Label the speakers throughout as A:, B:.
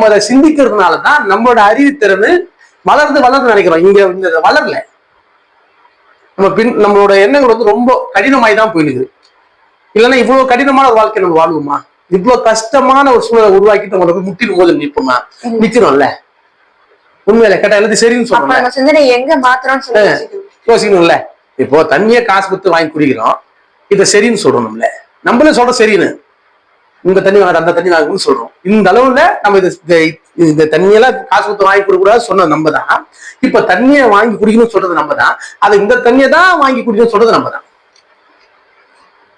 A: அதை சிந்திக்கிறதுனாலதான் நம்மளோட அறிவுத்திறனு வளர்ந்து நினைக்கிறோம். இங்க இந்த வளரல. நம்மளோட எண்ணங்கள் வந்து ரொம்ப கடினமாய் தான் போயிடுது. இல்லைன்னா இவ்வளவு கடினமான ஒரு வாழ்க்கை நம்ம வாழ்வோமா? இவ்வளவு கஷ்டமான ஒரு சூழலை உருவாக்கிட்டு நம்மளுக்கு முட்டிடும் போது நிற்போமா? நிக்கிறோம்ல. உண்மையில கேட்டா எல்லாத்தையும் சரின்னு சொல்றோம். யோசிக்கணும்ல. இப்போ தண்ணியை காசு கொடுத்து வாங்கி குடிக்கிறோம், இதை சரின்னு சொல்லணும்ல. நம்மளே சொல்றோம் சரின்னு. இந்த தண்ணி வாங்க அந்த தண்ணி வாங்கணும்னு சொல்றோம். இந்த அளவுல நம்ம இந்த தண்ணியெல்லாம் காசு கொடுத்து வாங்கி கொடுக்கூடாது சொன்னது நம்ம தான். இப்ப தண்ணியை வாங்கி குடிக்கணும்னு சொல்றது நம்ம தான். அது இந்த தண்ணியை தான் வாங்கி குடிக்கணும்னு சொல்றது நம்ம தான்.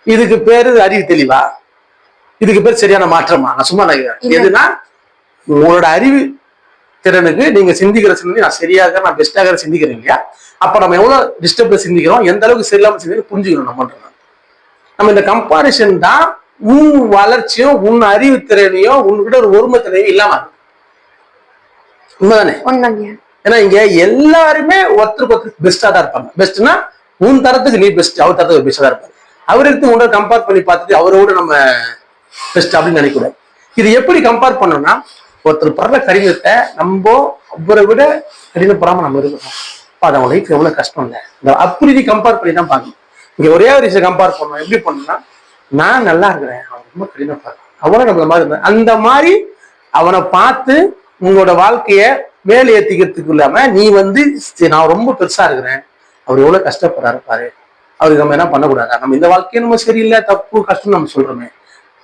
A: இதுக்கு பேரு அறிவு தெளிவா? இதுக்கு பேர் சரியான மாற்றமா? நான் சும்மா நினைக்கிறேன். எதுனா உங்களோட அறிவு திறனுக்கு நீங்க சிந்திக்கிற சிந்தனை நான் சரியாக நான் பெஸ்டாக சிந்திக்கிறேன் இல்லையா? அப்ப நம்ம எவ்வளவு டிஸ்டர்ப்ல சிந்திக்கிறோம், எந்த அளவுக்கு சரியில்லாம சிந்திக்கிறோம் புரிஞ்சுக்கணும். நம்ம இந்த கம்பாரிசன் தான் உன் வளர்ச்சியும் உன் அறிவு திறனையும் உன்கிட்ட ஒரு ஒருமைத்திறனையும் இல்லாம உண்மைதானே? ஏன்னா இங்க எல்லாருமே ஒருத்தருக்கு ஒருத்தருக்கு பெஸ்டா தான் இருப்பாங்க. பெஸ்ட்னா உன் தரத்துக்கு நீ பெஸ்ட், அவர் தரத்துக்கு பெஸ்டா தான் இருப்பாரு. அவர் எடுத்து உங்களை கம்பேர் பண்ணி பார்த்துட்டு அவரோட நம்ம பெஸ்ட் அப்படின்னு நினைக்கூடாது. இது எப்படி கம்பேர் பண்ணோம்னா, ஒருத்தர் படுற கடினத்தை நம்ம அவரை விட கடினப்படாம நம்ம இருக்கணும். அது அவங்க லைஃப் எவ்வளவு கஷ்டம் இல்லை, இந்த அப்படி கம்பேர் பண்ணி தான் பார்க்கணும். இங்க ஒரே ஒரு விஷயம் கம்பேர் பண்ணணும். எப்படி பண்ணணும்னா, நான் நல்லா இருக்கிறேன், அவன் ரொம்ப கடினப்படுறான், அவனை நம்மள மாதிரி இருந்தேன், அந்த மாதிரி அவனை பார்த்து உங்களோட வாழ்க்கைய மேலே ஏத்திக்கிறதுக்கு இல்லாம நீ வந்து நான் ரொம்ப பெருசா இருக்கிறேன், அவர் எவ்வளவு கஷ்டப்படுறாரு பாரு, அவருக்கு நம்ம என்ன பண்ணக்கூடாதா, நம்ம இந்த வாழ்க்கையை நம்ம சரியில்லை தப்பு கஷ்டம் நம்ம சொல்றோமே,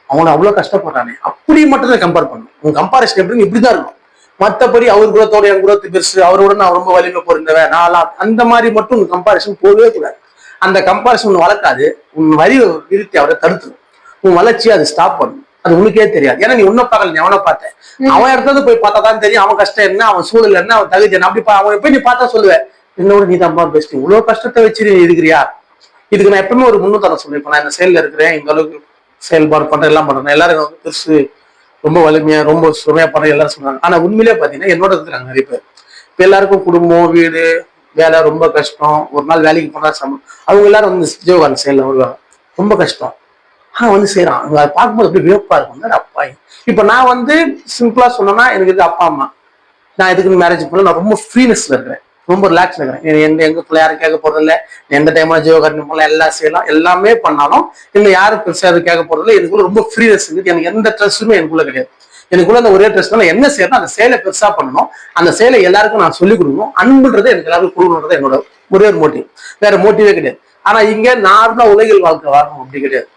A: அவனை அவ்வளவு கஷ்டப்படுறானே, அப்படி மட்டும் தான் கம்பேர் பண்ணணும். உங்க கம்பாரிசன் எப்படின்னு இப்படிதான் இருக்கும். மற்றபடி அவர் குலத்தோட என் குலத்து பெருசு, அவரோட நான் ரொம்ப வலிமை பொருந்தவன் நான்லாம், அந்த மாதிரி மட்டும் உங்க கம்பாரிசன் போகவே கூடாது. அந்த கம்பாரிசன் உன்னை வளர்க்காது, உன் வரியை நிறுத்தி அவரை தடுத்துடும். உன் வளர்ச்சியை அது ஸ்டாப் பண்ணும். அது உனக்கே தெரியாது. ஏன்னா நீ உன்னை பார்க்கல, நீ அவனை பார்த்தேன். அவன் இடத்துல போய் பார்த்தா தான் தெரியும் அவன் கஷ்டம் என்ன, அவன் சூழல் என்ன, அவன் தகுதி என்ன. அப்படி அவன் போய் நீ பார்த்தா சொல்லுவேன், என்னோட நீ தான் பெஸ்ட், இவ்வளவு கஷ்டத்தை வச்சு நீ இருக்கிறியா. இதுக்கு நான் எப்பவுமே ஒரு முன்னுதாரணம் சொல்லுவேன். இப்ப நான் இந்த செயல்ல இருக்கிறேன், இந்த அளவுக்கு செயல்பாடு பண்றேன், எல்லாம் பண்றேன், எல்லாரும் வந்து பெருசு ரொம்ப வலிமையா ரொம்ப சுமையா பண்ற எல்லாரும் சொல்றாங்க. ஆனா உண்மையிலே பாத்தீங்கன்னா என்னோட இருக்கிறாங்க நிறைய பேர். இப்ப எல்லாருக்கும் குடும்பம் வீடு வேலை ரொம்ப கஷ்டம், ஒரு நாள் வேலைக்கு போனா அவங்க எல்லாரும் வந்து ஜீவகாந்த் செயல்ல வருவாங்க, ரொம்ப கஷ்டம். வந்து செய்யறான், அவங்க அதை பார்க்கும்போது அப்படி வியப்பா இருக்கும். அப்பா இப்ப நான் வந்து சிம்பிளா சொன்னேன்னா எனக்கு இது அப்பா அம்மா, நான் எதுக்கு மேரேஜ் பண்ணல, நான் ரொம்ப ஃப்ரீனஸ்ல இருக்கிறேன், ரொம்ப ரிலாக்ஸ்ல இருக்கிறேன். எங்க பிள்ளை யாரும் கேட்க போறது இல்லை, எந்த டைம்ல ஜீவகாரணி போல எல்லாம் செய்யலாம், எல்லாமே பண்ணாலும் இல்லை யாரும் பெருசா எதுவும் கேட்க போறது இல்லை. எனக்குள்ள ரொம்ப ஃப்ரீனஸ் இருக்குது. எனக்கு எந்த ட்ரெஸ்ஸுமே எனக்குள்ள கிடையாது. எனக்குள்ள அந்த ஒரே ட்ரெஸ் தான் என்ன செய்யணும், அந்த செயலை பெருசா பண்ணணும், அந்த செயலை எல்லாருக்கும் நான் சொல்லிக் கொடுக்கணும், அன்புன்றதை எனக்கு எல்லாருக்கும் கொடுக்கணுன்றது என்னோட ஒரே ஒரு மோட்டிவ், வேற மோட்டிவே கிடையாது. ஆனா இங்க நார்மலா உலகில் வாழ்க்கை வாழணும் அப்படி கிடையாது.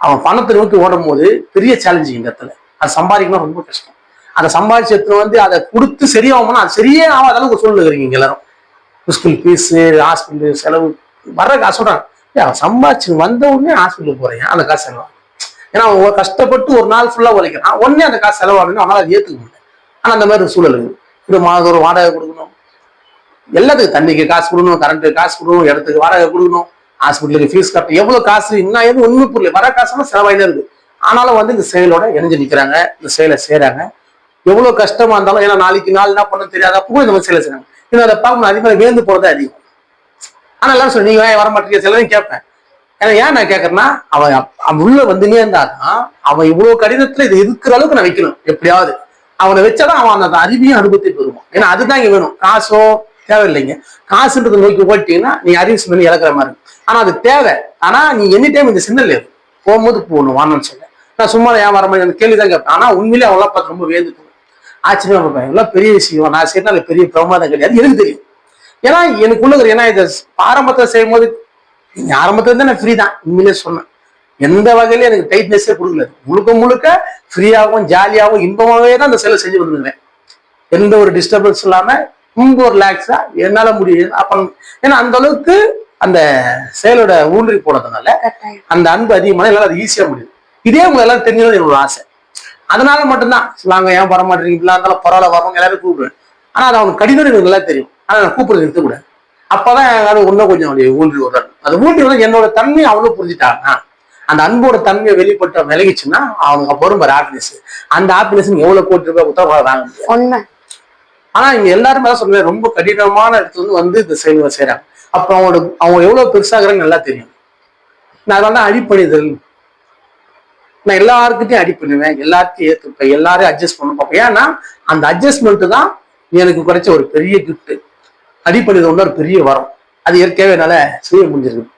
A: அவன் பணத்தை நோக்கி ஓடும் போது பெரிய சேலஞ்சிங் இந்த இடத்துல. அது சம்பாதிக்கணும் ரொம்ப கஷ்டம். அதை சம்பாதிச்சு எடுத்து வந்து அதை கொடுத்து சரியாகும்னா அது சரியே ஆகாத அளவுக்கு சொல்லுறீங்க எல்லாரும். ஸ்கூல் ஃபீஸ், ஹாஸ்பிட்டல் செலவு வர்ற காசு சொல்றாங்க. அவன் சம்பாதிச்சு வந்த உடனே ஹாஸ்பிட்டலுக்கு போறேன், அந்த காசு செலவாகும். ஏன்னா அவன் கஷ்டப்பட்டு ஒரு நாள் ஃபுல்லா உழைக்கிறான், உடனே அந்த காசு செலவாகணும், அவனால அதை ஏற்றுக்க முடியல. ஆனா அந்த மாதிரி ஒரு சூழல் இருக்குது. இது மாதம் ஒரு வாடகை கொடுக்கணும், எல்லாத்துக்கும் தண்ணிக்கு காசு கொடுக்கணும், கரண்ட்டுக்கு காசு கொடுக்கணும், இடத்துக்கு வாடகை கொடுக்கணும், ஹாஸ்பிட்டலுக்கு ஃபீஸ் கட்டணும், எவ்வளவு காசு இன்னும் எதுவும் உண்மை புரியல. வர காசுலாம் செலவாயில இருக்கு. ஆனாலும் வந்து இந்த செயலோட இணைஞ்சு நிற்கிறாங்க, இந்த செயலை செய்யறாங்க. எவ்வளவு கஷ்டமா இருந்தாலும், ஏன்னா நாளைக்கு நாள் என்ன பண்ண தெரியாத அப்போ இந்த மாதிரி செயலை செய்யறாங்க. இன்னும் அதை பார்க்கணும், அதிகமாக வேந்து போறதே அதிகம். ஆனா எல்லாரும் சொல்லி நீங்க வர மாட்டேங்க சிலரையும் கேட்பேன். ஏன்னா ஏன் நான் கேட்கறேன்னா, அவன் உள்ள வந்துனே இருந்தாதான் அவன் இவ்வளவு கடினத்துல இது இருக்கிற அளவுக்கு நான் வைக்கணும். எப்படியாவது அவனை வச்சாதான் அவன் அந்த அறிவியும் அனுபவத்தை பெறுவான். ஏன்னா அதுதான் இங்க வேணும். காசோ தேவையில்லைங்க. காசுன்றதை நோக்கி போயிட்டீங்கன்னா நீ அறிவு பண்ணி இழக்கிற மாதிரி. ஆனா அது தேவை. ஆனா நீ எனி டைம் இந்த சிந்தனை போகும்போது போகணும் வாங்கன்னு சொல்ல. நான் சும்மா ஏன் வர மாதிரி அந்த கேள்விதான் கேட்பேன். ஆனா உண்மையிலே அவங்களாம் பார்த்து ரொம்ப வேந்து போவேன், ஆச்சரியமா பார்ப்பேன். எல்லாம் பெரிய விஷயம், நான் செய்யறதுனால பெரிய பிரமாதம் கிடையாது, எனக்கு தெரியும். ஏன்னா எனக்குள்ள ஏன்னா இதை ஆரம்பத்தை செய்யும் போது நீங்க ஆரம்பத்துல இருந்து நான் ஃப்ரீ தான். உண்மையிலே சொன்னேன், எந்த வகையில எனக்கு டைட்னஸே கொடுக்கல. முழுக்க முழுக்க ஃப்ரீயாகவும் ஜாலியாகவும் இன்பமாகவே தான் அந்த செயலை செஞ்சு வந்துருந்தேன். எந்த ஒரு டிஸ்டர்பன்ஸ் இல்லாம ரொம்ப ரிலாக்ஸா என்னால முடியும். அப்ப ஏன்னா அந்த அளவுக்கு அந்த செயலோட ஊன்றி போனதுனால அந்த அன்பு அதிகமான எல்லாம் அது ஈஸியா முடியும். இதே உங்க எல்லாரும் தெரிஞ்சது என்னோட ஆசை. அதனால மட்டும்தான் நாங்க ஏன் வர மாட்டேங்கிறீங்களா இருந்தாலும் பரவாயில்ல வரவங்க எல்லாரும் கூப்பிடுவேன். ஆனா அது அவனுக்கு கடிதம் எனக்கு நல்லா தெரியும். ஆனா நான் கூப்பிடுறது நிறுத்தக்கூடாது. அப்பதான் அது இன்னும் கொஞ்சம் ஊன்றி விடுறாரு. அது ஊன்றி விட என்னோட தன்மையை அவனும் புரிஞ்சுட்டாங்கன்னா, அந்த அன்போட தன்மையை வெளிப்பட்ட விலகிச்சுன்னா அவனுக்கு அப்போ வரும் ஹாப்பினஸ். அந்த ஹாப்பினஸ் எவ்வளவு கோடி ரூபாய் கொடுத்தா வாங்க முடியும். ஆனா இங்க எல்லாருமே தான் சொல்லுவேன், ரொம்ப கடினமான இடத்துல வந்து இந்த செயல்களை செய்யறாங்க. அப்ப அவங்க எவ்வளவு பெருசாகிறாங்க நல்லா தெரியும். நான் அதனால அடிப்படைதல் நான் எல்லாருக்கிட்டையும் அடி பண்ணுவேன், எல்லாத்தையும் ஏற்றுப்பேன், எல்லாரையும் அட்ஜஸ்ட் பண்ண பார்ப்பேன். ஏன்னா அந்த அட்ஜஸ்ட்மெண்ட் தான் எனக்கு கிடைச்ச ஒரு பெரிய கிஃப்ட். அடி பண்ணது ஒன்று ஒரு பெரிய வரம். அது இயற்கையாகவே என்னால செய்ய முடிஞ்சிருக்கு.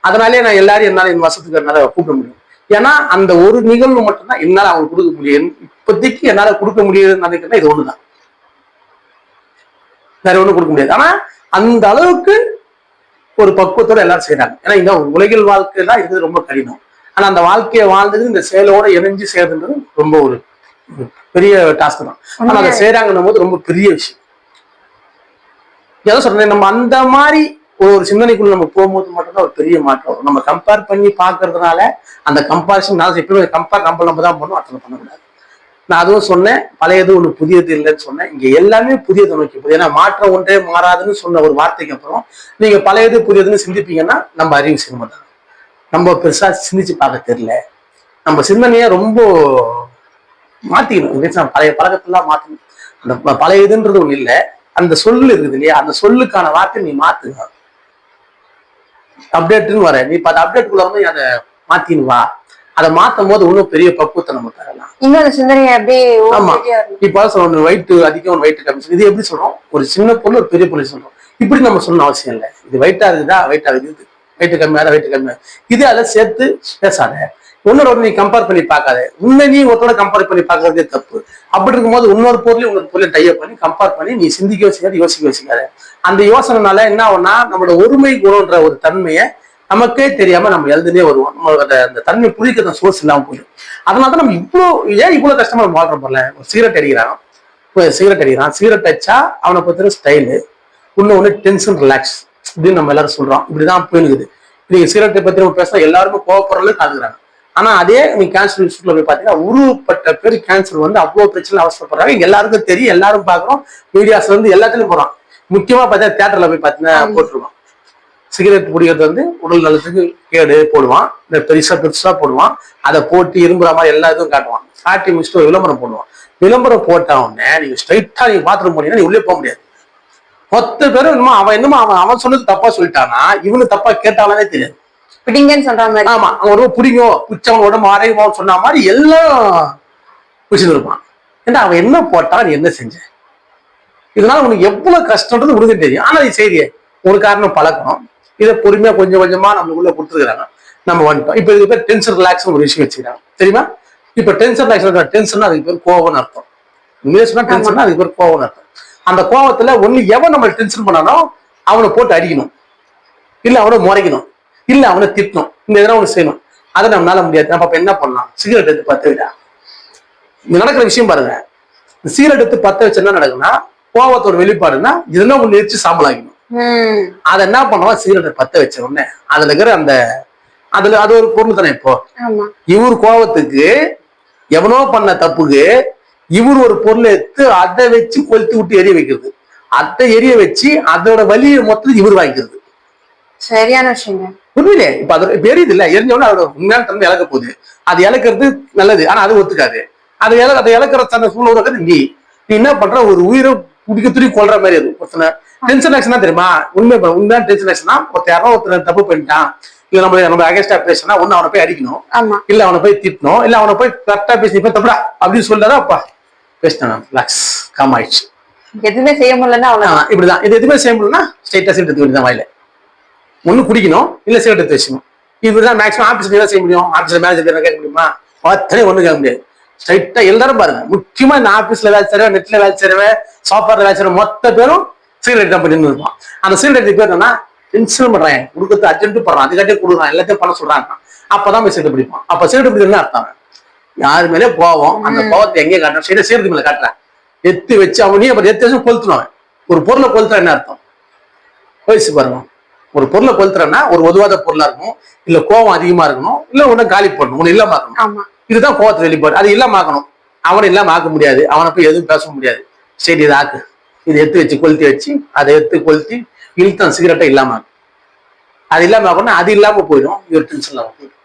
A: அதனாலே நான் எல்லாரையும் என்னால என் வசத்துக்கு என்னால கூப்பிட முடியும். ஏன்னா அந்த ஒரு நிகழ்வு மட்டும்தான் என்னால அவங்க கொடுக்க முடியும். இப்போதைக்கு என்னால கொடுக்க முடியுதுன்னு நினைக்கிறேன் இது ஒண்ணுதான், வேற ஒண்ணும் கொடுக்க முடியாது. ஆனா அந்த அளவுக்கு ஒரு பக்குவத்தோட எல்லாரும் செய்யறாங்க. ஏன்னா இந்த உலகில் வாழ்க்கை தான் இருக்குது ரொம்ப கடினம். ஆனா அந்த வாழ்க்கையை வாழ்ந்தது இந்த செயலோட இணைஞ்சு செய்யறதுன்றது ரொம்ப ஒரு பெரிய டாஸ்க் தான். ஆனா அதை செய்யறாங்கன்னும் போது ரொம்ப பெரிய விஷயம். எதை சொல்றேன், நம்ம அந்த மாதிரி ஒரு சிந்தனைக்குள்ள நம்ம போகும்போது மட்டும்தான் ஒரு பெரிய மாற்றம் வரும். நம்ம கம்பேர் பண்ணி பாக்குறதுனால அந்த கம்பேரிசன் எப்பவுமே கம்பேர் நம்ம தான் பண்ணும், அத்தனை பண்ணக்கூடாது. நான் அதுவும் சொன்னேன், பழையது ஒண்ணு புதியது இல்லைன்னு சொன்னேன். இங்க எல்லாமே புதியதை நோக்கி போகுது. ஏன்னா மாற்றம் ஒன்றே மாறாதுன்னு சொன்ன ஒரு வார்த்தைக்கு அப்புறம் நீங்க பழையது புதியதுன்னு சிந்திப்பீங்கன்னா நம்ம அறிவு செய்ய மாட்டாங்க. நம்ம பெருசா சிந்திச்சு பார்க்க தெரியல. நம்ம சிந்தனையை ரொம்ப மாத்திக்கணும். பழைய பழக்கத்தெல்லாம் மாத்தணும். அந்த பழையதுன்றது ஒண்ணு இல்லை, அந்த சொல்லு இருக்குது இல்லையா, அந்த சொல்லுக்கான வார்த்தை நீ மாத்துங்க. அப்டேட்னு வர நீ இப்ப அப்டேட்குள்ள வந்து அதை மாத்தின்னு வா. அதை மாத்தும் போது இன்னும் பெரிய பக்குவத்தை நம்ம தரலாம். ஆமா, இப்ப சொல்றோம் வெயிட் அதிகம் வெயிட் கம்மி. இது எப்படி சொல்றோம், ஒரு சின்ன பொண்ணு ஒரு பெரிய பொண்ணு சொல்றோம். இப்படி நம்ம சொல்லணும் அவசியம் இல்லை. இது வெயிட்டா இருக்குதா, வெயிட் ஆகுது, வெயிட் கம்மியா வெயிட் கம்மியா, இது அதை சேர்த்து பேசாத. இன்னொரு நீ கம்பேர் பண்ணி பார்க்காத. உன்னை நீ ஒருத்தோட கம்பேர் பண்ணி பார்க்கறதே தப்பு. அப்படி இருக்கும்போது இன்னொரு பொருளையும் டைப் பண்ணி கம்பேர் பண்ணி நீ சிந்திக்க வச்சுக்காது, யோசிக்க வச்சுக்காத. அந்த யோசனைனால என்ன ஆகும்னா நம்மளோட ஒருமை குணம்ன்ற ஒரு தன்மையை நமக்கே தெரியாம நம்ம எழுதுனே வருவோம். நம்மளோட அந்த தன்மை புரிக்கிற சோர்ஸ் இல்லாம போயிடும். அதனாலதான் நம்ம இவ்வளவு கஷ்டமா வாழ்ற போல. ஒரு சிகரெட் அடிக்கிறான், சிகரெட் அடிச்சா அவனை பத்திர ஸ்டைலு, இன்னொன்னு டென்ஷன் ரிலாக்ஸ் இப்படின்னு நம்ம எல்லாரும் சொல்றோம். இப்படிதான் போயிருக்குது. நீங்க சிகரெட்டை பத்தி நம்ம பேச எல்லாருமே கோவப்படுறதுல காதுகிறாங்க. ஆனா அதே நீங்க கேன்சர் இன்ஸ்டியூட்ல போய் பாத்தீங்கன்னா உருவப்பட்ட பேர் கேன்சர் வந்து அவ்வளவு பிரச்சனை அவசரப்படுறாங்க. எல்லாருக்கும் தெரியும், எல்லாரும் பாக்குறோம், மீடியாஸ்ல இருந்து எல்லாத்துலயும் போறோம். முக்கியமா பார்த்தா தியேட்டர்ல போய் பாத்தீங்கன்னா போட்டுருவோம். சிகரெட் பிடிக்கிறது வந்து உடல் நலத்துக்கு கேடு போடுவான், இந்த பெருசா போடுவான். அதை போட்டு இரும்புற மாதிரி எல்லா இதுவும் காட்டுவான். காட்டி முடிச்சுட்டு ஒரு விளம்பரம் போடுவான். விளம்பரம் போட்ட உடனே நீங்க ஸ்ட்ரைட்டா நீங்க பாத்ரூம் போனீங்கன்னா நீ உள்ளே போக முடியாது. மொத்த பேரும் அவன் சொன்னது தப்பா சொல்லிட்டானா இவனு தப்பா கேட்டாலே தெரியாது. ஆமா, அவன் ரொம்ப பிடிக்கும் பிடிச்சவன் உடம்பு ஆரோக்கியமாவும் சொன்ன மாதிரி எல்லாம் பிடிச்சிட்டு இருப்பான். ஏன்னா அவன் என்ன போட்டான், நீ என்ன செஞ்ச, இதனால உனக்கு எவ்வளவு கஷ்டம்ன்றது உனக்கு தெரியும். ஆனா இது செய்தியே ஒரு காரணம் பழக்கம். இதை பொறுமையா கொஞ்சம் கொஞ்சமா நம்மளுக்குள்ள கொடுத்துருக்காங்க. நம்ம வந்துட்டோம். இப்ப இதுக்கு பேர் டென்ஷன் ரிலாக்ஸ் ஒரு விஷயம் வச்சுக்கிறாங்க தெரியுமா. இப்ப டென்ஷன் ரிலாக்ஸ், டென்ஷன் அதுக்கு பேர் கோவம்னு அர்த்தம். இங்கிலீஷ்னா டென்ஷன் அதுக்கு பேர் கோவம்னு அர்த்தம். அந்த கோவத்துல ஒண்ணு எவன் நம்ம டென்ஷன் பண்ணாலும் அவனை போட்டு அடிக்கணும், இல்ல அவனை முறைக்கணும், இல்ல அவனை திட்டணும். இந்த இதெல்லாம் ஒண்ணு செய்யணும். அதை நம்மளால முடியாது. நம்ம அப்ப என்ன பண்ணலாம், சிகரெட் எடுத்து பத்த விடா. இங்க நடக்கிற விஷயம் பாருங்க, சிகரெட் எடுத்து பத்த வச்சு என்ன நடக்குன்னா கோவத்தோட வெளிப்பாடுன்னா இதெல்லாம் ஒண்ணு எரிச்சு சாம்பலாக்கணும். அதை என்ன பண்ணுவோம், சிகரெட்டை பத்த வச்ச உடனே அதுல இருக்கிற அதுல அது ஒரு பொருள் தானே. இப்போ இவர் கோவத்துக்கு எவனோ பண்ண தப்புக்கு இவர் ஒரு பொருளை எடுத்து அதை வச்சு கொளுத்தி விட்டு எரிய வைக்கிறது, அதை எரிய வச்சு அதோட வலியை மொத்தம் இவர் வாங்கிக்கிறது.
B: சரியான விஷயம்.
A: உண்மையிலே இப்ப அது எரியுது இல்ல, எரிஞ்சோட அதோட உண்மையான தன்மை இழக்க போகுது. அது இழக்கிறது நல்லது, ஆனா அது ஒத்துக்காது. அதை இழக்கிற தன்னை சூழ்நிலை நீ என்ன பண்ற, ஒரு உயிரை குடிக்க துணி கொள்ற மாதிரி. அது ஒருத்தனை டென்ஷன் ஆக்ஷன் தான் தெரியுமா, உண்மையான டென்ஷன் ஆக்ஷனா ஒருத்தர் தப்பு பண்ணிட்டான், இல்ல நம்ம அகேன்ஸ்டா பேசினா ஒண்ணு அவனை போய் அடிக்கணும், இல்ல அவனை போய் திட்டணும், இல்ல அவனை போய் கரெக்டா பேசி இப்ப தப்புடா அப்படின்னு சொல்லிட்டாதான் அப்பா பேசிட்டான் ரிலாக்ஸ் காம் ஆயிடுச்சு.
B: எதுவுமே செய்ய முடியலன்னா அவ்வளவுதான்.
A: இப்படிதான் இது எதுவுமே செய்ய முடியலன்னா ஸ்ட்ரைட்டா சீட் எடுத்துக்க வேண்டியதான். வாயில ஒண்ணு குடிக்கணும், இல்ல சிகரெட் எடுத்து வச்சுக்கணும். இப்படிதான் மேக்ஸிமம் ஆபீஸ்ல என்ன செய்ய முடியும், ஆபீஸ்ல மேனேஜர் கேட்க முடியுமா, அத்தனை ஒண்ணு கேட்க முடியாது. ஸ்ட்ரைட்டா எல்லாரும் பாருங்க, முக்கியமா இந்த ஆபீஸ்ல வேலை செய்யறவன், நெட்ல வேலை செய்யறவன், சாஃப்ட்வேர்ல வேலை செய்யறவன் மொத்த பேரும் சிகரெட் தான் பண்ணி இருப்பான். அந்த சிகரெட் பேர் என்னன்னா டென்ஷன் பண்றேன், கொடுக்கறது அர்ஜென்ட் பண்றான், அதுக்காட்டே கொடுக்குறான், எல்லாத்தையும் பண்ண சொல்றாங்க. அப்பதான் போய் சிகரெட் பிடிப்பான். அப்ப சிகரெட் பிடிக்கணும்னு அர்த்தம் யாரு மேலே கோவம், அந்த கோவத்தை எங்கே காட்டுறேன், சிகரெட் மேல காட்டுறேன், எத்து வச்சு அவனே அப்புறம் எத்து வச்சு கொளுத்துனவன். ஒரு பொருளை கொளுத்துற என்ன அர்த்தம் வயசு பாருங்க. ஒரு பொருளை கொளுத்துறன்னா ஒரு ஒதுவாத பொருளா இருக்கும், இல்ல கோவம் அதிகமா இருக்கணும், இல்ல ஒண்ணு காலி பண்ணணும், ஒண்ணு இல்லாம ஆக்கணும். இதுதான் கோவத்தை வெளிப்பாடு. அது இல்லாம ஆக்கணும், அவனை இல்லாம ஆக்க முடியாது, அவனை போய் எதுவும் பேச முடியாது. சரி இதை ஆக்கு, இதை எடுத்து வச்சு கொளுத்தி வச்சு அதை எடுத்து கொளுத்தி இழுத்தான் சிகரெட்டை இல்லாம ஆகும். அது இல்லாம ஆகணும், அது இல்லாம போயிடும், இவர் டென்ஷன் இல்லாம போயிடும்.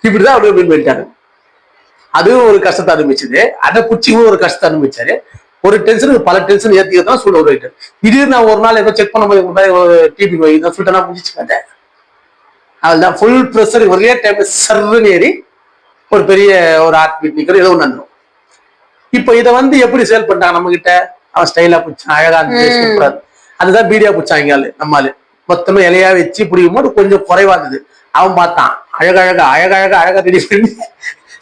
A: இப்படிதான் அவர் மீன் பண்ணிட்டாரு. அதுவும் ஒரு கஷ்டத்தை அனுபவிச்சது, அதை பிடிச்சிவும் ஒரு கஷ்டத்தை அனுபவிச்சாரு. ஒரு டென்ஷனுக்கு பல டென்ஷன் ஏற்றிதான் சூழல் உருவாயிட்டு. திடீர்னு நான் ஒரு நாள் ஏதோ செக் பண்ண போது டிபி நோய் தான் சொல்லிட்டு முடிச்சு மாட்டேன். அதுதான் ஃபுல் ப்ரெஷர் ஒரே டைம் சர்ன்னு ஏறி ஒரு பெரிய ஒரு ஹார்ட் பீட் நிக்கிற ஏதோ ஒண்ணு வந்துடும். இப்போ இதை வந்து எப்படி சேல் பண்ணிட்டாங்க நம்ம கிட்ட? அவன் ஸ்டைலா பிடிச்சான், அழகா இருந்துச்சு, சூப்பரா இருக்கு. அதுதான் பீடியா பிடிச்சாங்க நம்மாலு. மொத்தமா இலையா வச்சு பிடிக்கும் போது கொஞ்சம் குறைவா இருந்தது. அவன் பார்த்தான் அழகா ரெடி பண்ணி.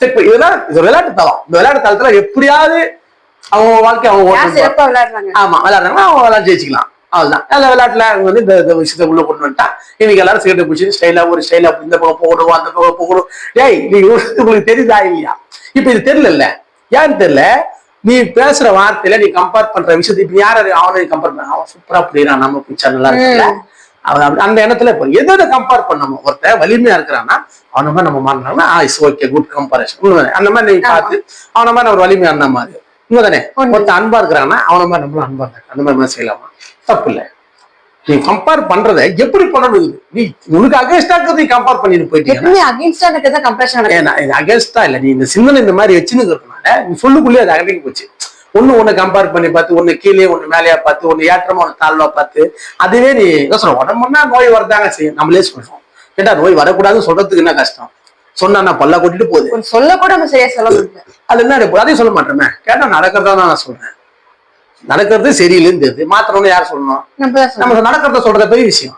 A: இப்ப இதெல்லாம் இது விளையாட்டு தளம். இந்த விளையாட்டு தளத்துல எப்படியாவது அவங்க வாழ்க்கை அவங்க ஆமா விளையாடுறாங்கன்னா அவங்க விளையாட்டு ஜெயிச்சுக்கலாம். அவ்வளவுதான். அந்த விளையாட்டுல அவங்க வந்து இந்த விஷயத்த உள்ள கொண்டு வந்துட்டான். இன்னைக்கு எல்லாரும் சிகரெட் பிடிச்சி ஸ்டைலா ஒரு ஸ்டைலா இந்த பக்கம் போகணும், அந்த பக்கம் போகணும். ஏய் நீ உங்களுக்கு தெரியுதா இல்லையா? இப்ப இது தெரியல. ஏன்னு தெரியல, நீ பேசுற வார்த்தையில நீ கம்பேர் பண்ற விஷயத்தை இப்ப யாரு அவனை கம்பேர் பண்ண, அவன் சூப்பரா புரியுறான், நம்ம பிடிச்சா நல்லா இருக்குல்ல, அவன் அந்த எண்ணத்துல இப்போ எதோட கம்பேர் பண்ணணும். ஒருத்தர் வலிமையா இருக்கிறான்னா அவன மாதிரி நம்ம மாறினாங்கன்னா ஓகே குட் கம்பேரிசன். அந்த மாதிரி நீ பார்த்து அவன மாதிரி ஒரு வலிமையா இருந்த மாதிரி உண்மைதானே. ஒருத்தர் அன்பா இருக்கிறான்னா அவன மாதிரி நம்மளும் அன்பா இருக்க அந்த மாதிரி செய்யலாமா? தப்பு இல்லை. நீ கம்பேர் பண்றத எப்படி பண்ணணும்? நீ உனக்கு அகேன்ஸ்டா நீ கம்பேர் பண்ணிட்டு போயிட்டீங்க. அகேன்ஸ்டா இல்ல, நீ இந்த சிந்தனை இந்த மாதிரி வச்சுன்னு இருக்கிறதுனால நீ சொல்லுக்குள்ளே அது அகடிக்கு போச்சு. ஒண்ணு கம்பேர் பண்ணி பார்த்து, ஒண்ணு கீழே ஒண்ணு மேலேயா பார்த்து, ஒண்ணு ஏற்றமா ஒண்ணு தாழ்வா பார்த்து, அதுவே நீ சொல்ற உடம்புனா நோய் வரதாங்க செய்யும். நம்மளே சொல்றோம், கேட்டா நோய் வரக்கூடாதுன்னு சொல்றதுக்கு என்ன கஷ்டம்? சொன்னா பல்ல கொட்டிட்டு போகுது,
B: சொல்ல கூட சரியா சொல்ல முடியல.
A: அது என்ன அதையும் சொல்ல மாட்டேமே. கேட்டா நடக்கிறதா நான் சொல்றேன். நடக்கிறது சரியில்லைன்னு தெரியுது, மாத்திரம்னு யார் சொல்லணும்? நம்ம நடக்கிறத சொல்றத பெரிய விஷயம்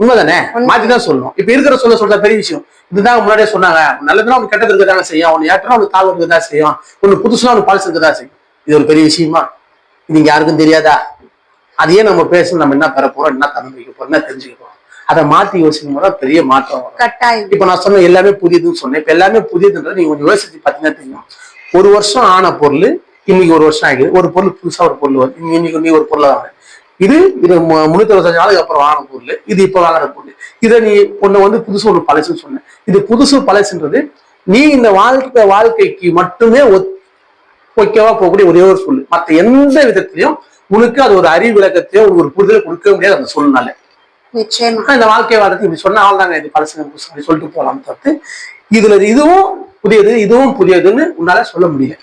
A: உண்மைதானே, மாத்திதான் சொல்லணும். இப்ப இருக்கிற சொல்றத பெரிய விஷயம். இதுதான் முன்னாடியே சொன்னாங்க, நல்லதுன்னா ஒண்ணு கெட்டது இருக்கதான் செய்யும், ஒன்னு ஏற்றா ஒண்ணு தாழ்வு இருக்கதான் செய்யும், ஒண்ணு புதுசுனா ஒண்ணு பழசு இருக்கதான் செய்யும். இது ஒரு பெரிய விஷயமா? இது யாருக்கும் தெரியாதா? அதையே நம்ம பேசணும். நம்ம என்ன பெற போறோம், என்ன தன்மை வைக்க போறோம், என்ன தெரிஞ்சுக்க போறோம், அதை மாத்தி யோசிக்கும் போது பெரிய மாற்றம் வரும். இப்ப நான் சொன்ன எல்லாமே புதியதுன்னு சொன்னேன். இப்ப எல்லாமே புதியதுன்றது நீங்க கொஞ்சம் யோசிச்சு பாத்தீங்கன்னா தெரியும். ஒரு வருஷம் ஆன பொருள் இன்னைக்கு ஒரு வருஷம் ஆகிடுது. ஒரு பொருள் புதுசா ஒரு பொருள் வருது. இன்னைக்கு நீ ஒரு பொருளை வாங்க, இது 365 நாளுக்கு அப்புறம் வாங்கின பொருள், இது இப்ப வாங்குற பொருள். இதை நீ ஒண்ணு வந்து புதுசு ஒரு பழசுன்னு சொன்ன. இது புதுசு பழசுன்றது நீ இந்த வாழ்க்கைக்கு மட்டுமே ஓகேவா போகக்கூடிய ஒரே ஒரு சொல்லு. மற்ற எந்த விதத்திலையும் உனக்கு அது ஒரு அறிவு விளக்கத்தையோ ஒரு புரிதலை கொடுக்க முடியாது அந்த சொல்லுனால. நிச்சயமா இந்த வாழ்க்கை வாழ்க்கை இப்படி சொன்ன ஆள் தாங்க இது பழசு சொல்லிட்டு போகலாம் தவிர்த்து இதுல இதுவும் புதியது இதுவும் புதியதுன்னு உன்னால சொல்ல முடியல.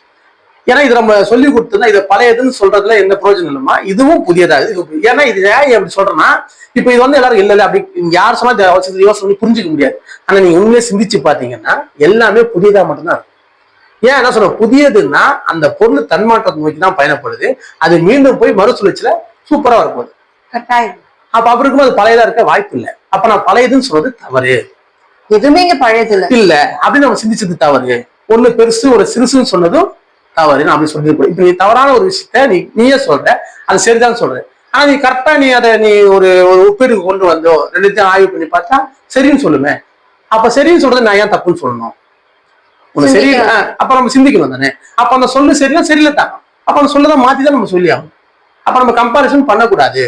A: ஏன்னா இது நம்ம சொல்லி கொடுத்தோம்னா இதை பழையதுன்னு சொல்றதுல எந்த பிரயோஜனம் இல்லைமா, இதுவும் புதியதா. ஏன்னா இது ஏன் எப்படி சொல்றேன்னா, இப்ப இது வந்து எல்லாரும் இல்ல அப்படி யார் சொன்னா யோசனை புரிஞ்சுக்க முடியாது. ஆனா நீங்க உண்மையிலே சிந்திச்சு பாத்தீங்கன்னா எல்லாமே புதியதா மட்டும்தான் இருக்கும். ஏன் என்ன சொல்ற, புதியதுன்னா அந்த பொருள் தன்மாற்றத்தை நோக்கி தான் பயணப்படுது. அது மீண்டும் போய் மறுசுழற்சியில சூப்பரா வரப்போகுது. அப்ப அப்படி இருக்கும்போது அது பழையதா இருக்க வாய்ப்பு இல்லை. அப்ப நான் பழையதுன்னு சொல்றது தவறு.
B: எதுவுமே இங்க பழையது
A: இல்ல அப்படின்னு நம்ம சிந்திச்சது தவறு. ஒண்ணு பெருசு ஒரு சிறுசுன்னு சொன்னதும் தவறு. நான் அப்படி சொல்லிருக்கேன். இப்ப நீ தவறான ஒரு விஷயத்த நீயே சொல்ற, அது சரிதான் சொல்ற. ஆனா நீ கரெக்டா நீ அதை நீ ஒரு ஒப்பீடுக்கு கொண்டு வந்தோ ரெண்டுத்தையும் ஆய்வு பண்ணி பார்த்தா சரின்னு சொல்லுமே. அப்ப சரின்னு சொல்றது நான் ஏன் தப்புன்னு சொல்லணும்? ஒண்ணு சரியில்லை அப்ப நம்ம சிந்திக்கணும் தானே. அப்ப அந்த சொல்லு சரியில்லை சரியில்லை தான். அப்ப அந்த சொல்லதான் மாத்திதான் நம்ம சொல்லி ஆகணும். அப்ப நம்ம கம்பாரிசன் பண்ணக்கூடாது.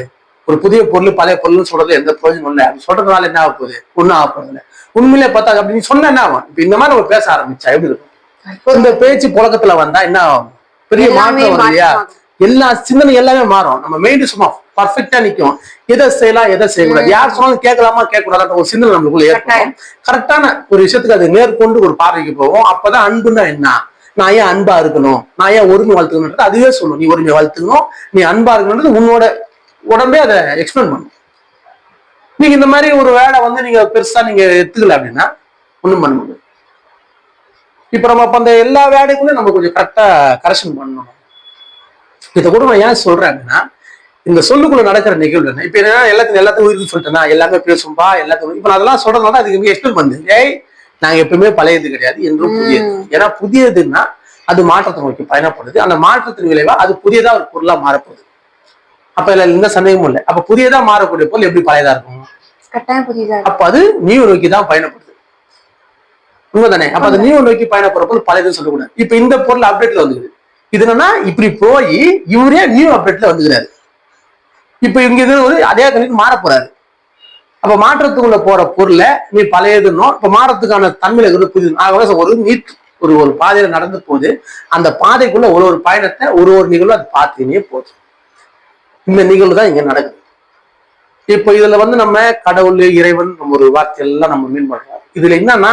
A: ஒரு புதிய பொருள் பழைய பொருள்னு சொல்றது எந்த பிரயோஜனம் இல்லை. அப்படி சொல்றதுனால என்ன ஆக போகுது? ஒன்னும் ஆக போறது இல்லை. உண்மையிலே பார்த்தா அப்படி நீ சொன்ன என்ன ஆகும்? இப்ப இந்த மாதிரி நம்ம பேச ஆரம்பிச்சா எப்படி இருக்கும்? இந்த பேச்சு புழக்கத்துல வந்தா என்ன ஆகும்? பெரிய மாற்றம் வரும் இல்லையா? எல்லா சிந்தனை எல்லாமே மாறும். நம்ம மைண்ட் சும்மா பர்ஃபெக்டா நிக்கும். எதை செய்யலாம் எதை செய்யக்கூடாது, யார் சொன்னாலும் கேட்கலாமா கேட்கக்கூடாது ஒரு சிந்தனை நம்மளுக்குள்ள ஏற்படும். கரெக்டான ஒரு விஷயத்துக்கு அது மேற்கொண்டு ஒரு பார்வைக்கு போவோம். அப்பதான் அன்புன்னா என்ன, நான் ஏன் அன்பா இருக்கணும், நான் ஏன் ஒருமை வளர்த்துக்கணும், அதுவே சொல்லணும். நீ ஒருமை வளர்த்துக்கணும், நீ அன்பா இருக்கணும்ன்றது உன்னோட உடம்பே அதை எக்ஸ்பிளைன் பண்ணும். நீங்க இந்த மாதிரி ஒரு வேலை வந்து நீங்க பெருசா நீங்க எடுத்துக்கல அப்படின்னா ஒண்ணும் பண்ண முடியாது. இப்ப நம்ம அந்த எல்லா வேலைக்குள்ளே நம்ம கொஞ்சம் கரெக்டா கரெக்ஷன் பண்ணணும். இதை கூட நான் ஏன் சொல்றேன் அப்படின்னா, இந்த சொல்லுக்குள்ள நடக்கிற நிகழ்வு என்ன, இப்ப என்ன எல்லாத்தையும் உயிருக்கு சொல்லிட்டேன்னா எல்லாமே பேசும்பா எல்லாத்தையும் இப்ப நான் அதெல்லாம் சொல்றதுனால அதுக்கு எக்ஸ்பிளைன் பண்ணுது. ஏய் நாங்க எப்பவுமே பழையது கிடையாது, என்றும் புதியது. ஏன்னா புதியதுன்னா அது மாற்றத்தை நோக்கி பயணப்படுது. அந்த மாற்றத்தின் விளைவா அது புதியதா ஒரு பொருளா மாறப்போகுது. அப்ப இதுல எந்த சந்தேகமும் இல்லை. அப்ப புதியதா மாறக்கூடிய பொருள் எப்படி பழையதா இருக்கும்? அப்ப அது நியூ நோக்கி தான் பயணப்படுது. உண்மைதானே? அப்ப அது நியூ நோக்கி பயணப்படுற பொருள் பழையதுன்னு சொல்லக்கூடாது. இப்ப இந்த பொருள் அப்டேட்ல வந்துக்குது. இது என்னன்னா இப்படி போய் இவரே நியூ அப்டேட்ல வந்துக்கிறாரு. இப்ப இங்க இது அதே கணிக்கு மாற போறாரு. அப்ப மாற்றத்துக்குள்ள போற பொருளை நீ பழையதுன்னும் இப்ப மாறத்துக்கான தன்மையில இருக்கிறது புதிது. ஒரு நீட் ஒரு பாதையில நடந்து போகுது. அந்த பாதைக்குள்ள ஒரு பயணத்தை ஒரு நிகழ்வு அது பார்த்தீங்கன்னே போகுது. இந்த நிகழ்வு தான் இங்க நடக்குது. இப்ப இதுல வந்து நம்ம கடவுள் இறைவன் ஒரு வார்த்தையெல்லாம் நம்ம மீன் பண்றோம். இதுல என்னன்னா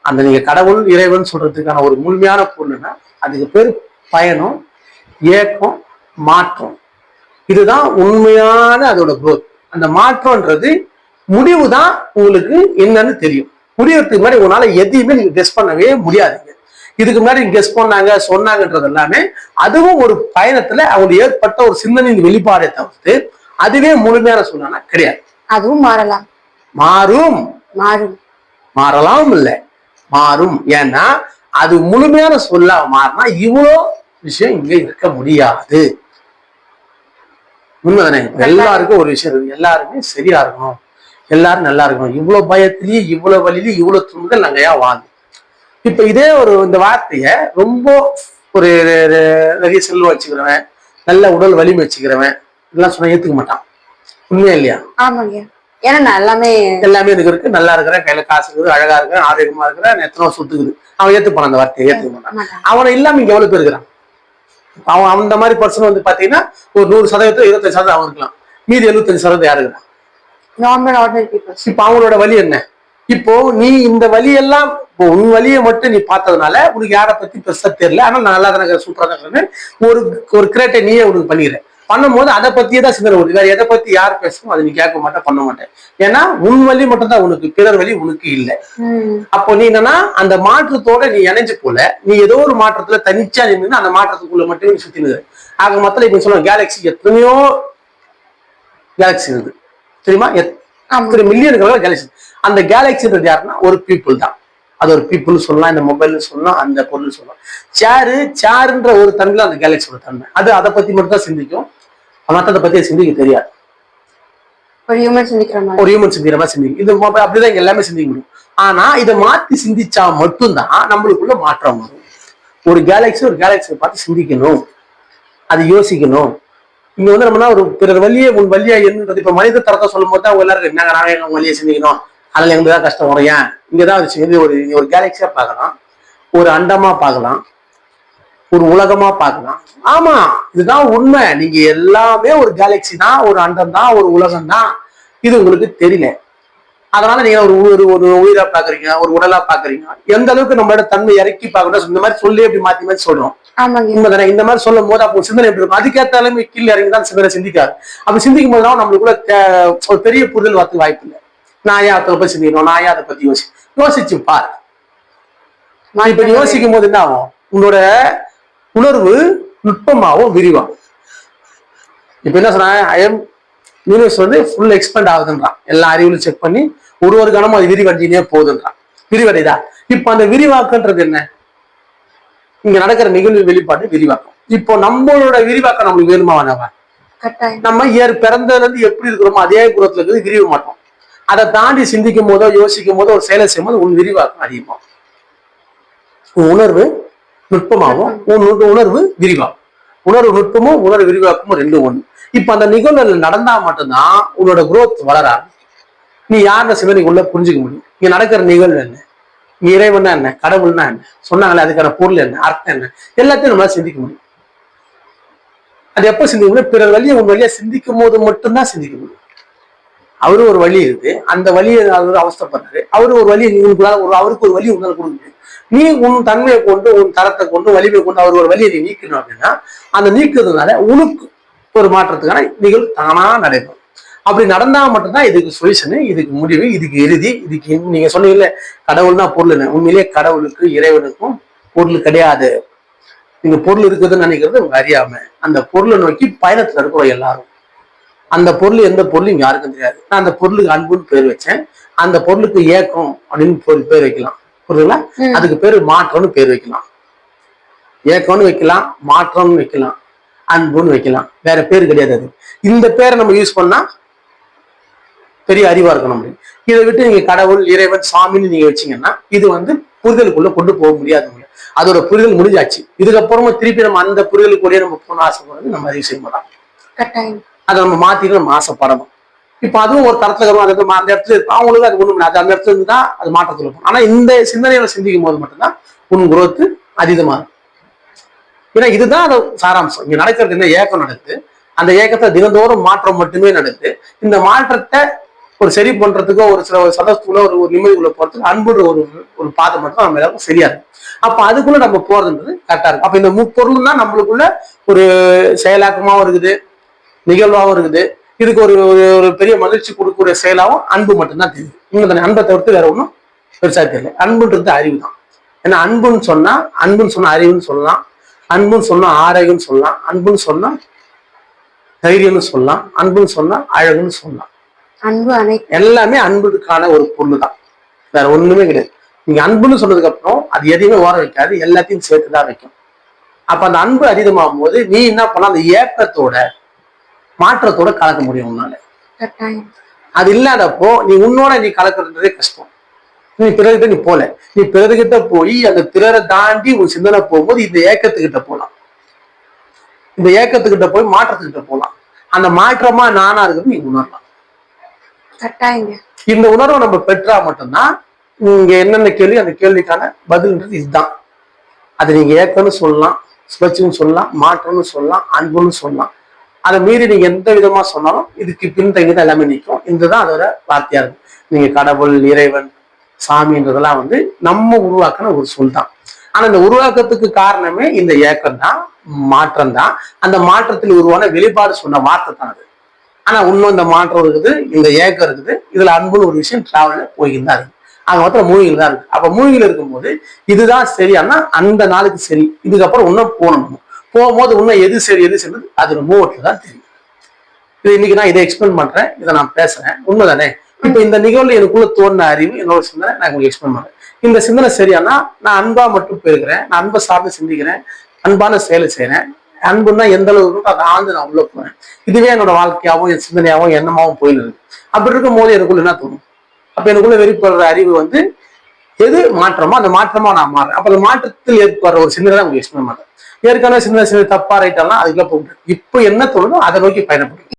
A: அந்த நீங்க கடவுள் இறைவன் சொல்றதுக்கான ஒரு முழுமையான பொருள்னா அதுக்கு பேர் பயணம், ஏக்கம், மாற்றம். இதுதான் உண்மையான அதோட குரோத். அந்த மாற்றம்ன்றது முடிவு தான் உங்களுக்கு என்னன்னு தெரியும். புரியறதுக்கு முன்னாடி உங்களால எதையுமே நீங்க கெஸ் பண்ணவே முடியாதுங்க. இதுக்கு முன்னாடி கெஸ் பண்ணாங்க சொன்னாங்கன்றது எல்லாமே அதுவும் ஒரு பயணத்துல அவங்களுக்கு ஏற்பட்ட ஒரு சிந்தனையின் வெளிப்பாடை தவிர்த்து அதுவே முழுமையான சொன்னா கிடையாது.
B: அதுவும் மாறலாம்.
A: மாறும்.
B: மாறும்.
A: மாறலாம் இல்ல, மாறும். ஏன்னா அது முழுமையான சொல்லா மாறினா இவ்வளோ விஷயம் இங்க இருக்க முடியாது. உண்மைதானே? எல்லாருக்கும் ஒரு விஷயம் இருக்கு, எல்லாருமே சரியா இருக்கணும், எல்லாரும் நல்லா இருக்கணும். இவ்வளவு பயத்திலயும் இவ்வளவு வழியிலயும் இவ்வளவு துன்பங்கள் நாங்க ஏன் வாழ்ந்தோம்? இப்ப இதே இந்த வார்த்தைய ரொம்ப ஒரு நிறைய செல்வம் வச்சுக்கிறவன், நல்ல உடல் வலிமை வச்சுக்கிறவன் இதெல்லாம் சொன்னா ஏத்துக்க மாட்டான். உண்மையா இல்லையா?
B: ஆமாங்க. ஏன்னா நான் எல்லாமே
A: இதுக்கு இருக்கு, நல்லா இருக்கிறேன், கையில காசு இருக்குது, அழகா இருக்கிறேன், ஆரோக்கியமா இருக்கிறேன், எத்தனை சுத்துக்குது, அவன் ஏத்துப்பான் அந்த வார்த்தையை? ஏத்துக்க மாட்டான். அவனை இல்லாம இங்க எவ்வளவு பேர் இருக்கிறான்? அவன் அந்த மாதிரி பர்சன் பாத்தீங்கன்னா ஒரு 100% 25% அவன் இருக்கலாம், மீதி 75% யாரு இருக்கிறான்?
B: Normal ordinary peoples.
A: இப்ப அவங்களோட வலி என்ன? இப்போ நீ இந்த வழியெல்லாம் இப்போ உன் வழியை மட்டும் நீ பார்த்ததுனால உனக்கு யாரை பத்தி பெருசா தெரியல, ஆனா நான் நல்லா தானே சூப்பரா தான் ஒரு கிரேட்டை நீயே உனக்கு பண்ணிடுற. பண்ணும்போது அதை பத்தியே தான் சிந்தனை வருது, வேற எதை பத்தி யார் பேசணும் அதை நீ கேட்க மாட்டேன், பண்ண மாட்டேன். ஏன்னா உன் வழி மட்டும் தான் உனக்கு, பிறர் வழி உனக்கு இல்லை. அப்போ நீ என்னன்னா அந்த மாற்றத்தோட நீ இணைஞ்சு போல, நீ ஏதோ ஒரு மாற்றத்துல தனிச்சா நின்று அந்த மாற்றத்துக்குள்ள மட்டுமே நீ சுத்தினுது. ஆக மொத்தம் இப்ப சொல்லுவாங்க கேலக்சி, எத்தனையோ கேலக்சி இருக்குது தெரியுமா? எத்தனை மில்லியன் கேலக்சி. அந்த கேலக்சின்றது யாருன்னா ஒரு பீப்புள் தான். அது ஒரு பீப்புள் சொல்லலாம், இந்த மொபைல் சொல்லலாம், அந்த பொருள் சொல்லலாம். சேருன்ற ஒரு தன்மையில அந்த கேலக்சியோட தன்மை அது, அதை பத்தி மட்டும் தான் சிந்திக்கும், மற்றதை பத்தி சிந்திக்க தெரியாது.
B: ஒரு ஹியூமன் சிந்திக்கிற
A: மாதிரி சிந்திக்கும். இது அப்படிதான் எல்லாமே சிந்திக்க முடியும். ஆனா இதை மாத்தி சிந்திச்சா மட்டும்தான் நம்மளுக்குள்ள மாற்றம் வரும். ஒரு கேலக்சியை பார்த்து சிந்திக்கணும், அது யோசிக்கணும். இங்க நம்மனா ஒரு பிறர் வழியே உன் வழியா என்னன்றது இப்ப மனித தரத்தை சொல்லும் போது அவங்க எல்லாரும் என்னங்க நானே எங்க வழியை சிந்திக்கணும், அதுல எங்களுக்கு தான் கஷ்டம் வரும். ஏன் இங்கதான் வச்சு ஒரு கேலக்சியா பார்க்கலாம், ஒரு அண்டமா பார்க்கலாம், ஒரு உலகமா பார்க்கலாம். ஆமா, இதுதான் உண்மை. நீங்க எல்லாமே ஒரு கேலக்சி தான், ஒரு அண்டம் தான், ஒரு உலகம் தான். இது உங்களுக்கு தெரியல. அதனால நீங்க ஒரு உயிரா பாக்குறீங்க, ஒரு உடலா பாக்குறீங்க. எந்த அளவுக்கு நம்மளோட தன்மை இறக்கி பார்க்கணும், இந்த மாதிரி சொல்லி அப்படி மாத்தி மாத்தி சொல்றோம். உண்மைதானே? இந்த மாதிரி சொல்லும் போது அப்போ சிந்தனை எப்படி இருக்கும்? அதுக்கேற்ற அளவுக்கு கீழே இறங்கி தான் சிந்தனை சிந்திக்காது. அப்படி சிந்திக்கும் போதுதான் நம்மளுக்குள்ள ஒரு பெரிய புரிதல் வரத்துக்கு வாய்ப்பு இல்லை. நான் ஏன் அதை பத்தி சிந்திக்கணும், நான் ஏன் அதை பத்தி யோசிச்சு பாரு. இப்ப யோசிக்கும் போது என்ன ஆகும்? உன்னோட உணர்வு நுட்பமாகவும் விரிவாகும். இப்ப என்ன சொன்ன, யூனிவர்ஸ் ஃபுல் எக்ஸ்பெண்ட் ஆகுதுன்றான். எல்லா அறிவுகளும் செக் பண்ணி ஒரு கணமும் அது விரிவடைஞ்சினே போகுதுன்றான். விரிவடைதா? இப்ப அந்த விரிவாக்கன்றது என்ன? இங்க நடக்கிற நிகழ்வு வெளிப்பாடு விரிவாக்கம். இப்போ நம்மளோட விரிவாக்கம் நம்மளுக்கு வேணுமா வேணாவா? நம்ம பிறந்ததுல இருந்து எப்படி இருக்கிறோமோ அதே குரத்துல இருந்து விரிவ மாட்டோம். அதை தாண்டி சிந்திக்கும் போதோ யோசிக்கும் போதோ ஒரு செயலை செய்யும் போது உன் விரிவாக்கம் அதிகமாகும். உன் உணர்வு நுட்பமாகவும் உணர்வு விரிவாகும். உணர்வு நுட்பமும் உணர்வு விரிவாக்கமும் ரெண்டும் ஒண்ணு. இப்ப அந்த நிகழ்வுல நடந்தா மட்டும்தான் உன்னோட குரோத் வளராது. நீ யாருன்ற சிந்தனைக்குள்ள புரிஞ்சுக்க முடியும். இங்க நடக்கிற நிகழ்வு என்ன, இறைவனா என்ன, கடவுள்னா என்ன, சொன்னாங்களே அதுக்கான பொருள் என்ன, அர்த்தம் என்ன, எல்லாத்தையும் நம்மளால சிந்திக்க முடியும். அது எப்ப சிந்திக்க முடியும்? பிறர் வழியை உன் வழியா சிந்திக்கும் போது மட்டும்தான் சிந்திக்க முடியும். அவரு ஒரு வழி இருக்கு, அந்த வழியை அவரு அவஸ்தப்படுறாரு, அவரு ஒரு வழி அவருக்கு ஒரு வழி உங்களால் கொடுக்க முடியும். நீ உன் தன்மையை கொண்டு, உன் தரத்தை கொண்டு, வலிமை கொண்டு அவர் ஒரு வழியை நீ நீக்கணும் அப்படின்னா அந்த நீக்கிறதுனால உனக்கு ஒரு மாற்றத்துக்கான நிகழ்வு தானா நடைபெறும். அப்படி நடந்தா மட்டும்தான் இதுக்கு சொல்யூஷனு, இதுக்கு முடிவு, இதுக்கு இறுதி. இதுக்கு நீங்க சொன்னீங்கல்ல கடவுள்னா பொருள் என்ன, உண்மையிலேயே கடவுளுக்கு இறைவனுக்கும் பொருள் கிடையாது. நீங்க பொருள் இருக்குதுன்னு நினைக்கிறது உங்க அறியாம அந்த பொருளை நோக்கி பயணத்துல இருக்கிறோம் எல்லாரும். அந்த பொருள் எந்த பொருள் இங்க யாருக்கும் தெரியாது. நான் அந்த பொருளுக்கு அன்புன்னு பேர் வச்சேன், அந்த பொருளுக்கு ஏக்கம் அப்படின்னு பேர் வைக்கலாம். புரியுதுங்களா? அதுக்கு பேரு மாற்றம்னு பேர் வைக்கலாம், ஏக்கம்னு வைக்கலாம், மாற்றம்னு வைக்கலாம், அன்புன்னு வைக்கலாம். வேற பேரு கிடையாது. அது இந்த பேரை நம்ம யூஸ் பண்ணா பெரிய அறிவா இருக்கணும். இதை விட்டு நீங்க கடவுள், இறைவன், சாமின்னு நீங்க வச்சீங்கன்னா இது புரிதலுக்குள்ள கொண்டு போக முடியாது. அதோட புரிதல் முடிஞ்சாச்சு. இதுக்கப்புறமா திருப்பி நம்ம அந்த புரிதலுக்குள்ளே நம்ம போன ஆசைப்படுறது நம்ம அறிவு செய்ய மாட்டோம். அதை நம்ம மாத்திட்டு நம்ம ஆசைப்படணும். இப்ப அதுவும் ஒரு தரத்துல அந்த இடத்துல இருக்கும். அவங்களுக்கு அது ஒண்ணு அது அந்த இடத்துல இருந்து தான் அது மாற்றத்துல இருக்கும். ஆனா இந்த சிந்தனையில சிந்திக்கும் போது மட்டும்தான் உன் குரோத் அதிகமாகும். ஏன்னா இதுதான் அது சாராம்சம். இங்க நடக்கிறது என்ன, ஏக்கம் நடக்குது. அந்த ஏக்கத்தை தினந்தோறும் மாற்றம் மட்டுமே நடக்குது. இந்த மாற்றத்தை ஒரு சரி பண்றதுக்கோ ஒரு சில சதத்துக்குள்ள ஒரு நிம்மதிக்குள்ள போறதுக்கு அன்புன்ற ஒரு பாதை மட்டும் நம்ம எல்லாருக்கும் சரியா இருக்கும். அப்ப அதுக்குள்ள நம்ம போறதுன்றது கரெக்டா இருக்கும். அப்ப இந்த முப்பொருளும் தான் நம்மளுக்குள்ள ஒரு செயலாக்கமாவும் இருக்குது, நிகழ்வாகவும் இருக்குது. இதுக்கு ஒரு பெரிய மகிழ்ச்சி கொடுக்கக்கூடிய செயலாகவும் அன்பு மட்டும்தான் தெரியுது. அன்பை தவிர்த்து வேற ஒன்றும் பெருசா தெரியல. அன்புன்றது அறிவு தான். ஏன்னா அன்புன்னு சொன்னா அறிவுன்னு சொல்லலாம், அன்புன்னு சொன்னா ஆரோக்கியம்னு சொல்லலாம், அன்புன்னு சொன்னா தைரியம்னு சொல்லலாம், அன்புன்னு சொன்னா அழகுன்னு சொல்லலாம்.
B: அன்பு
A: எல்லாமே அன்புக்கான ஒரு பொருள் தான், வேற ஒண்ணுமே கிடையாது. நீங்க அன்புன்னு சொன்னதுக்கு அப்புறம் அது எதையுமே ஓர வைக்காது, எல்லாத்தையும் சேர்த்துதான் வைக்கும். அப்ப அந்த அன்பு அதிகமாகும் போது நீ என்ன பண்ண, அந்த ஏக்கத்தோட மாற்றத்தோட கலக்க முடியும் உன்னால. அது இல்லாதப்போ நீ கலக்கிறதே கஷ்டம். நீ பிறர்கிட்ட நீ போல, நீ பிறர்கிட்ட போய் அந்த பிறரை தாண்டி உன் சிந்தனை போகும்போது இந்த ஏக்கத்துக்கிட்ட போலாம், இந்த ஏக்கத்துக்கிட்ட போய் மாற்றத்துக்கிட்ட போலாம். அந்த மாற்றமா நானா இருக்கிறது நீ உணரலாம். இந்த உணர்வை நம்ம பெற்றா மட்டும்தான் நீங்க என்னென்ன கேள்வி, அந்த கேள்விக்கான பதில்ன்றது இதுதான். அது நீங்க ஏக்கம்னு சொல்லலாம், சுழற்சின்னு சொல்லலாம், மாற்றம்னு சொல்லலாம், அன்புன்னு சொல்லலாம். அதை மீறி நீங்க எந்த விதமா சொன்னாலும் இதுக்கு பின்தங்கிதான் எல்லாமே நிற்கும். இதுதான் அதோட வார்த்தையா இருக்கும். நீங்க கடவுள், இறைவன், சாமின்றதெல்லாம் நம்ம உருவாக்கின ஒரு சொல் தான். ஆனா இந்த உருவாக்கத்துக்கு காரணமே இந்த ஏக்கம் தான், மாற்றம் தான். அந்த மாற்றத்தில் உருவான வெளிப்பாடு சொன்ன வார்த்தை தான் அது. ஆனா இன்னும் இந்த மாற்றம் இருக்குது, இந்த ஏக்கம் இருக்குது, இதுல அன்புன்னு ஒரு விஷயம் டிராவல்ல போய்கிட்டு தான் இருக்கு. அங்க மொத்தம் மூவிகள் தான் இருக்கு. அப்ப மூவிகள் இருக்கும்போது இதுதான் சரியானா அந்த நாளுக்கு சரி, இதுக்கப்புறம் இன்னும் போகும்போது இன்னும் எது சரி எது சரி அது மூவத்துல தான் தெரியும். இது இன்னைக்கு நான் இதை எக்ஸ்பிளைன் பண்றேன், இதை நான் பேசுறேன், உண்மைதானே? இப்ப இந்த நிகழ்வுல எனக்குள்ள தோணுன அறிவு, என்னோட சிந்தனை நான் உங்களுக்கு எக்ஸ்பிளைன் பண்றேன். இந்த சிந்தனை சரியானா நான் அன்பா மட்டும் போயிருக்கிறேன், நான் அன்பை சார்ந்து சிந்திக்கிறேன், அன்பான செயலை செய்யறேன். அன்புன்னா எந்த அளவுக்கு அதை ஆழ்ந்து நான் உள்ள போறேன். இதுவே என்னோட வாழ்க்கையாவும் என் சிந்தனையாவும் எண்ணமாவும் போயிடுது. அப்படி இருக்கும் போது எனக்குள்ள என்ன தோணும்? அப்ப எனக்குள்ள வெளிப்படுற அறிவு எது மாற்றமோ அந்த மாற்றமா நான் மாறேன். அப்ப அந்த மாற்றத்தில் ஏற்படுற ஒரு சிந்தனை தான் உங்களுக்கு எக்ஸ்பிளைன் பண்றேன். ஏற்கனவே சிந்தனை தப்பா ரைட்டாலாம் அதுக்குள்ள போகுது. இப்போ என்ன தோணுதோ அதை நோக்கி பயணப்படும்.